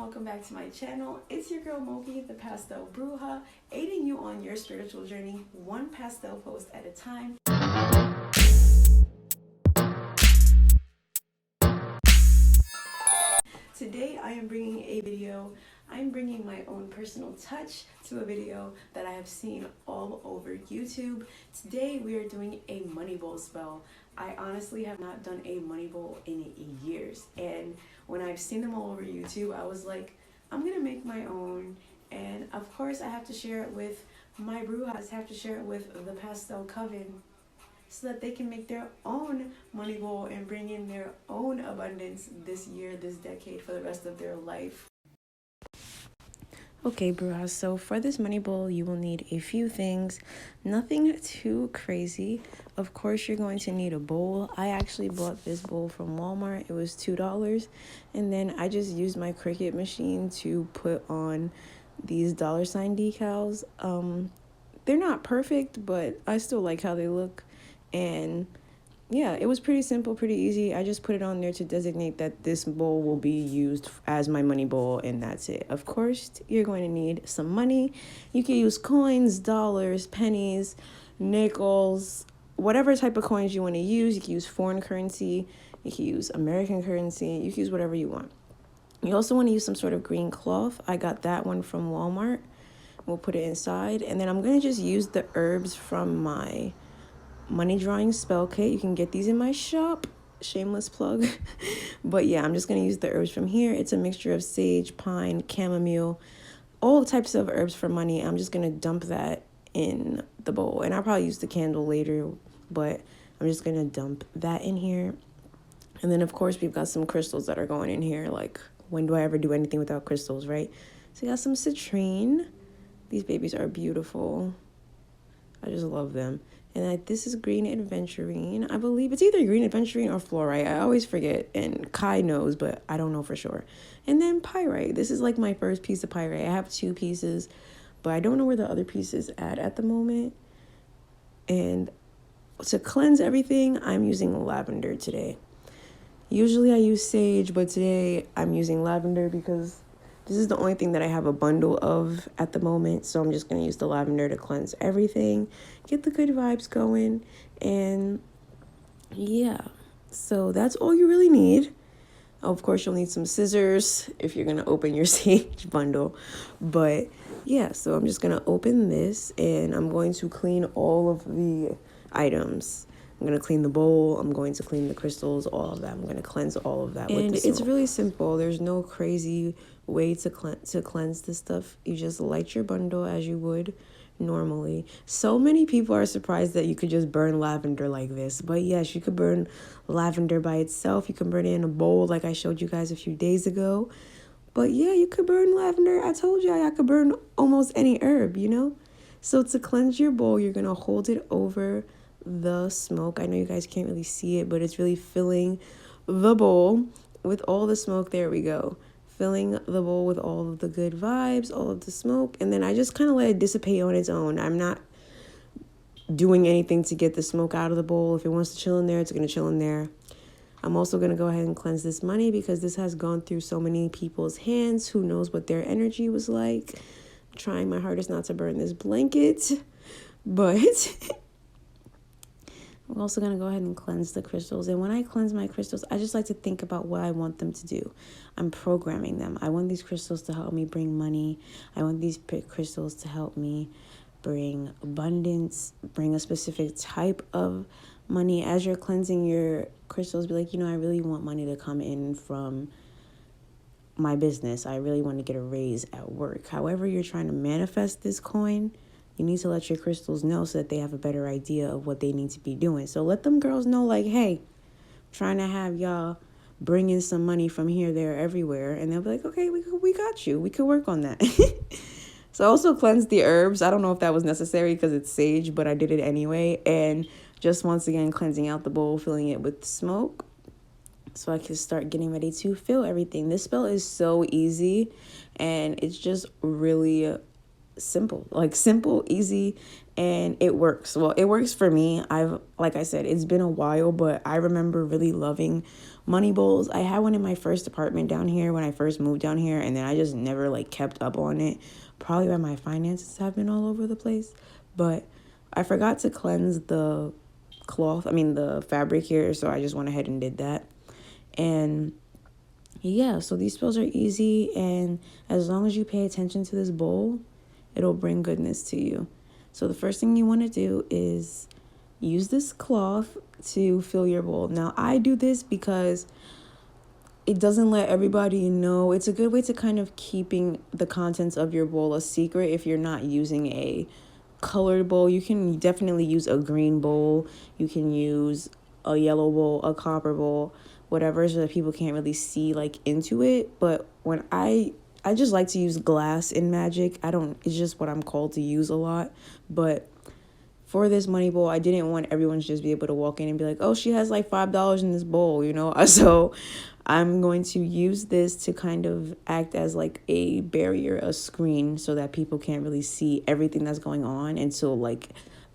welcome back to my channel. It's your girl Moki, the Pastel Bruja, aiding you on your spiritual journey, one pastel post at a time. Today I am bringing a video. I'm bringing my own personal touch to a video that I have seen all over YouTube. Today we are doing a money bowl spell. I honestly have not done a money bowl in years, and when I've seen them all over YouTube, I was like, I'm gonna make my own. And of course I have to share it with my brujas, have to share it with the Pastel Coven, so that they can make their own money bowl and bring in their own abundance this year, this decade, for the rest of their life. Okay, brujas, so for this money bowl, you will need a few things. Nothing too crazy. Of course, you're going to need a bowl. I actually bought this bowl from Walmart. It was $2. And then I just used my Cricut machine to put on these $ decals. They're not perfect, but I still like how they look. And yeah, it was pretty simple, pretty easy. I just put it on there to designate that this bowl will be used as my money bowl, and that's it. Of course, you're going to need some money. You can use coins, dollars, pennies, nickels, whatever type of coins you want to use. You can use foreign currency. You can use American currency. You can use whatever you want. You also want to use some sort of green cloth. I got that one from Walmart. We'll put it inside. And then I'm going to just use the herbs from my money drawing spell kit. You can get these in my shop, shameless plug. But yeah, I'm just going to use the herbs from here. It's a mixture of sage, pine, chamomile, all types of herbs for money. I'm just going to dump that in the bowl, and I'll probably use the candle later, but I'm just going to dump that in here. And then of course we've got some crystals that are going in here. Like, when do I ever do anything without crystals, right? So we got some citrine. These babies are beautiful. I just love them. And this is green adventurine. I believe it's either green adventurine or fluorite. I always forget, and Kai knows, but I don't know for sure. And then pyrite. This is like my first piece of pyrite. I have 2 pieces, but I don't know where the other piece is at the moment. And to cleanse everything, I'm using lavender today. Usually I use sage, but today I'm using lavender because this is the only thing that I have a bundle of at the moment. So I'm just going to use the lavender to cleanse everything, get the good vibes going. And yeah, so that's all you really need. Of course, you'll need some scissors if you're going to open your sage bundle. But yeah, so I'm just going to open this, and I'm going to clean all of the items. I'm going to clean the bowl. I'm going to clean the crystals, all of that. I'm going to cleanse all of that with the smoke. It's really simple. There's no crazy way to cleanse this stuff. You just light your bundle as you would normally. So many people are surprised that you could just burn lavender like this. But yes, you could burn lavender by itself. You can burn it in a bowl like I showed you guys a few days ago. But yeah, you could burn lavender. I told you I could burn almost any herb, you know? So to cleanse your bowl, you're going to hold it over the smoke. I know you guys can't really see it, but it's really filling the bowl with all the smoke. There we go. Filling the bowl with all of the good vibes, all of the smoke. And then I just kind of let it dissipate on its own. I'm not doing anything to get the smoke out of the bowl. If it wants to chill in there, it's going to chill in there. I'm also going to go ahead and cleanse this money because this has gone through so many people's hands. Who knows what their energy was like. I'm trying my hardest not to burn this blanket, but I'm also going to go ahead and cleanse the crystals. And when I cleanse my crystals, I just like to think about what I want them to do. I'm programming them. I want these crystals to help me bring money. I want these crystals to help me bring abundance, bring a specific type of money. As you're cleansing your crystals, be like, I really want money to come in from my business. I really want to get a raise at work. However you're trying to manifest this coin, you need to let your crystals know so that they have a better idea of what they need to be doing. So let them girls know, like, hey, I'm trying to have y'all bring in some money from here, there, everywhere. And they'll be like, okay, we got you. We could work on that. So I also cleansed the herbs. I don't know if that was necessary because it's sage, but I did it anyway. And just once again, cleansing out the bowl, filling it with smoke, so I can start getting ready to fill everything. This spell is so easy, and it's just really simple, like simple, easy, and it works. Well, it works for me. Like I said, it's been a while, but I remember really loving money bowls. I had one in my first apartment down here when I first moved down here, and then I just never like kept up on it. Probably why my finances have been all over the place. But I forgot to cleanse the the fabric here, so I just went ahead and did that. And yeah, so these spells are easy, and as long as you pay attention to this bowl, it'll bring goodness to you. So the first thing you want to do is use this cloth to fill your bowl. Now, I do this because it doesn't let everybody know. It's a good way to kind of keeping the contents of your bowl a secret if you're not using a colored bowl. You can definitely use a green bowl. You can use a yellow bowl, a copper bowl, whatever, so that people can't really see like into it. But when I just like to use glass in magic. It's just what I'm called to use a lot. But for this money bowl, I didn't want everyone to just be able to walk in and be like, oh, she has like $5 in this bowl, you know? So I'm going to use this to kind of act as like a barrier, a screen, so that people can't really see everything that's going on until like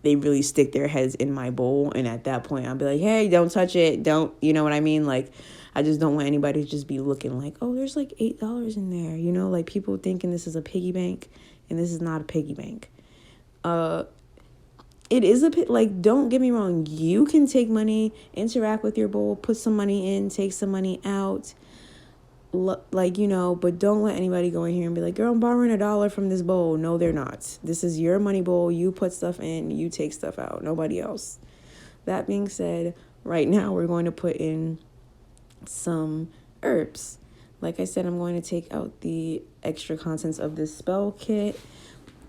they really stick their heads in my bowl. And at that point, I'll be like, hey, don't touch it. Don't, you know what I mean? Like, I just don't want anybody to just be looking like, oh, there's like $8 in there. You know, like people thinking this is a piggy bank, and this is not a piggy bank. It is like, don't get me wrong. You can take money, interact with your bowl, put some money in, take some money out. Like, you know, but don't let anybody go in here and be like, girl, I'm borrowing $1 from this bowl. No, they're not. This is your money bowl. You put stuff in, you take stuff out. Nobody else. That being said, right now we're going to put in some herbs. Like I said, I'm going to take out the extra contents of this spell kit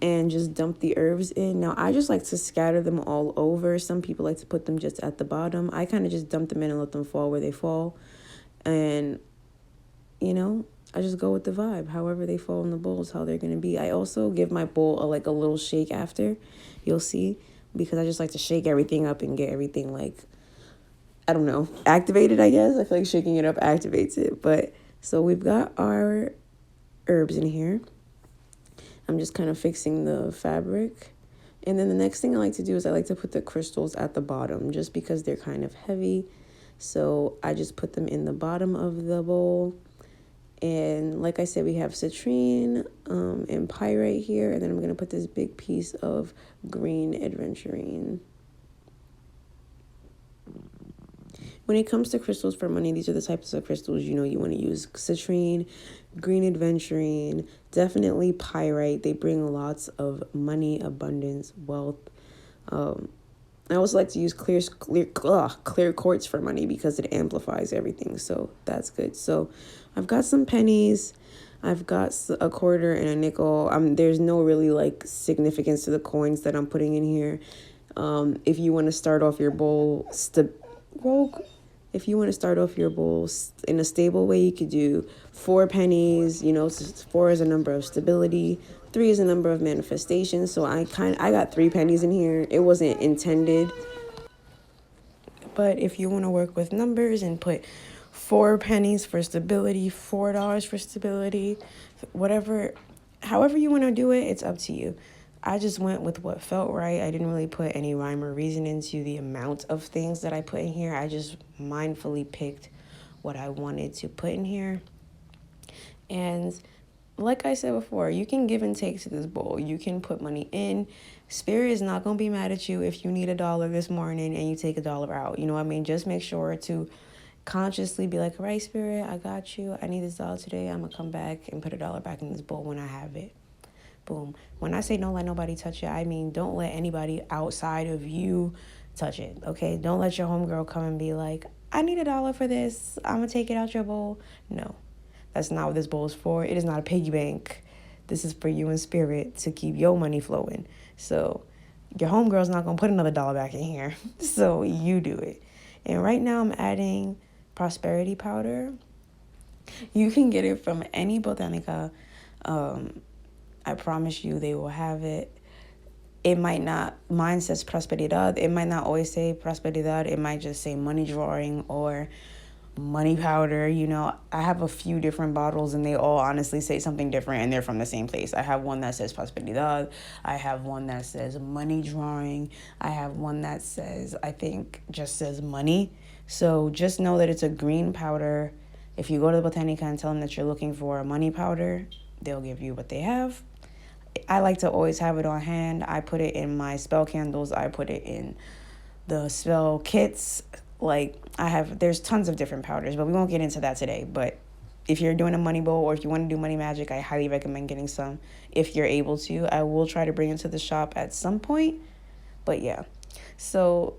and just dump the herbs in. Now, I just like to scatter them all over. Some people like to put them just at the bottom. I kind of just dump them in and let them fall where they fall. And, you know, I just go with the vibe. However they fall in the bowl is how they're going to be. I also give my bowl a little shake after. You'll see. Because I just like to shake everything up and get everything like, I don't know, activated, I guess. I feel like shaking it up activates it. But so we've got our herbs in here. I'm just kind of fixing the fabric. And then the next thing I like to do is I like to put the crystals at the bottom just because they're kind of heavy. So I just put them in the bottom of the bowl. And like I said, we have citrine and pyrite here. And then I'm going to put this big piece of green adventurine. When it comes to crystals for money, these are the types of crystals you know you want to use. Citrine, green adventurine, definitely pyrite. They bring lots of money, abundance, wealth. I also like to use clear quartz for money because it amplifies everything. So that's good. So I've got some pennies. I've got a quarter and a nickel. There's no really like significance to the coins that I'm putting in here. If you want to start off your bowl in a stable way, you could do 4 pennies. You know, 4 is a number of stability. 3 is a number of manifestation. So I got 3 pennies in here. It wasn't intended. But if you want to work with numbers and put 4 pennies for stability, $4 for stability, however you want to do it, it's up to you. I just went with what felt right. I didn't really put any rhyme or reason into the amount of things that I put in here. I just mindfully picked what I wanted to put in here. And like I said before, you can give and take to this bowl. You can put money in. Spirit is not going to be mad at you if you need $1 this morning and you take $1 out. You know what I mean? Just make sure to consciously be like, all right, Spirit, I got you. I need this $1 today. I'm going to come back and put $1 back in this bowl when I have it. Boom. When I say don't let nobody touch it, I mean don't let anybody outside of you touch it, okay? Don't let your homegirl come and be like, I need $1 for this. I'm going to take it out your bowl. No, that's not what this bowl is for. It is not a piggy bank. This is for you and Spirit to keep your money flowing. So your homegirl's not going to put another $1 back in here. So you do it. And right now I'm adding prosperity powder. You can get it from any botanica. I promise you they will have it. It might not, mine says prosperidad. It might not always say prosperidad. It might just say money drawing or money powder. You know, I have a few different bottles and they all honestly say something different and they're from the same place. I have one that says prosperidad. I have one that says money drawing. I have one that says, I think just says money. So just know that it's a green powder. If you go to the Botanica and tell them that you're looking for a money powder, they'll give you what they have. I like to always have it on hand. I put it in my spell candles. I put it in the spell kits. Like, there's tons of different powders, but we won't get into that today. But if you're doing a money bowl or if you want to do money magic, I highly recommend getting some if you're able to. I will try to bring it to the shop at some point. But yeah. So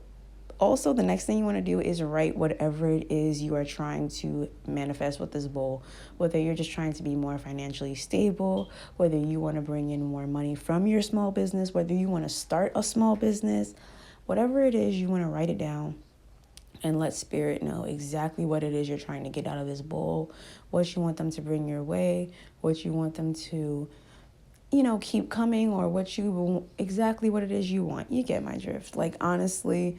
also, the next thing you want to do is write whatever it is you are trying to manifest with this bowl. Whether you're just trying to be more financially stable, whether you want to bring in more money from your small business, whether you want to start a small business, whatever it is, you want to write it down and let spirit know exactly what it is you're trying to get out of this bowl, what you want them to bring your way, what you want them to, you know, keep coming, or exactly what it is you want. You get my drift. Like, honestly,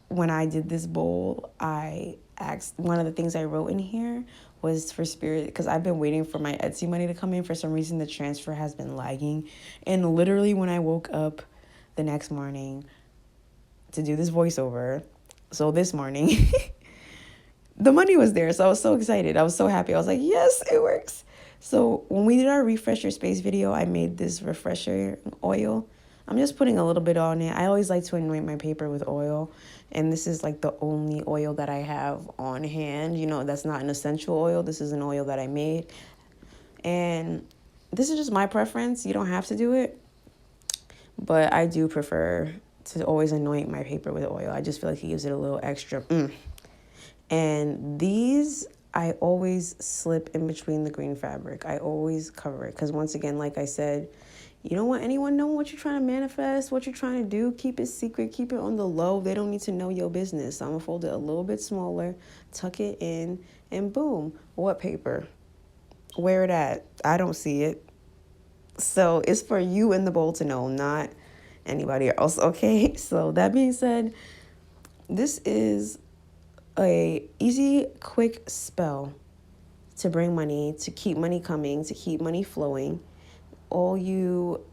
when I did this bowl, I asked, one of the things I wrote in here was for spirit, because I've been waiting for my Etsy money to come in. For some reason, the transfer has been lagging. And literally when I woke up the next morning to do this voiceover, so this morning, the money was there. So I was so excited. I was so happy. I was like, yes, it works. So when we did our Refresh Your Space video, I made this refresher oil. I'm just putting a little bit on it. I always like to anoint my paper with oil. And this is like the only oil that I have on hand. You know, that's not an essential oil. This is an oil that I made. And this is just my preference. You don't have to do it. But I do prefer to always anoint my paper with oil. I just feel like it gives it a little extra. And these, I always slip in between the green fabric. I always cover it. Because once again, like I said, you don't want anyone knowing what you're trying to manifest, what you're trying to do. Keep it secret. Keep it on the low. They don't need to know your business. So I'm going to fold it a little bit smaller, tuck it in, and boom. What paper? Where it at? I don't see it. So it's for you in the bowl to know, not anybody else, okay? So that being said, this is a easy, quick spell to bring money, to keep money coming, to keep money flowing. All you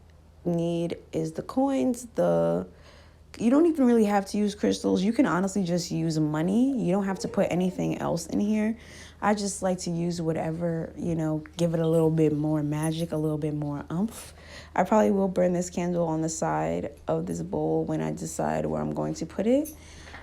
need is the coins. You don't even really have to use crystals. You can honestly just use money. You don't have to put anything else in here. I just like to use whatever, you know, give it a little bit more magic, a little bit more oomph. I probably will burn this candle on the side of this bowl when I decide where I'm going to put it.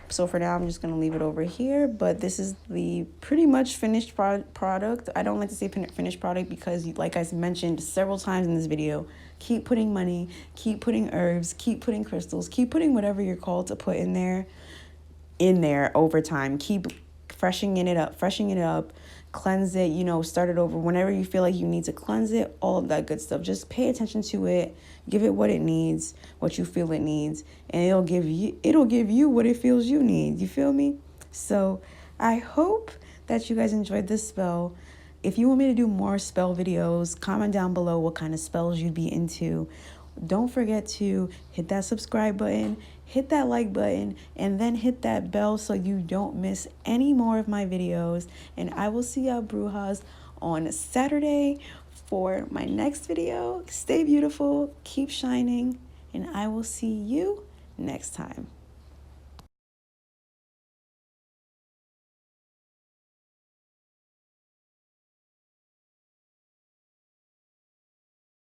So for now, I'm just going to leave it over here. But this is the pretty much finished product. I don't like to say finished product because, like I mentioned several times in this video, keep putting money, keep putting herbs, keep putting crystals, keep putting whatever you're called to put in there over time. Keep freshening it up, cleanse it, you know, start it over whenever you feel like you need to cleanse it, all of that good stuff. Just pay attention to it, give it what it needs, what you feel it needs, and it'll give you what it feels you need. You feel me? So I hope that you guys enjoyed this spell. If you want me to do more spell videos, comment down below what kind of spells you'd be into. Don't forget to hit that subscribe button, hit that like button, and then hit that bell so you don't miss any more of my videos. And I will see y'all Brujas on Saturday for my next video. Stay beautiful, keep shining, and I will see you next time.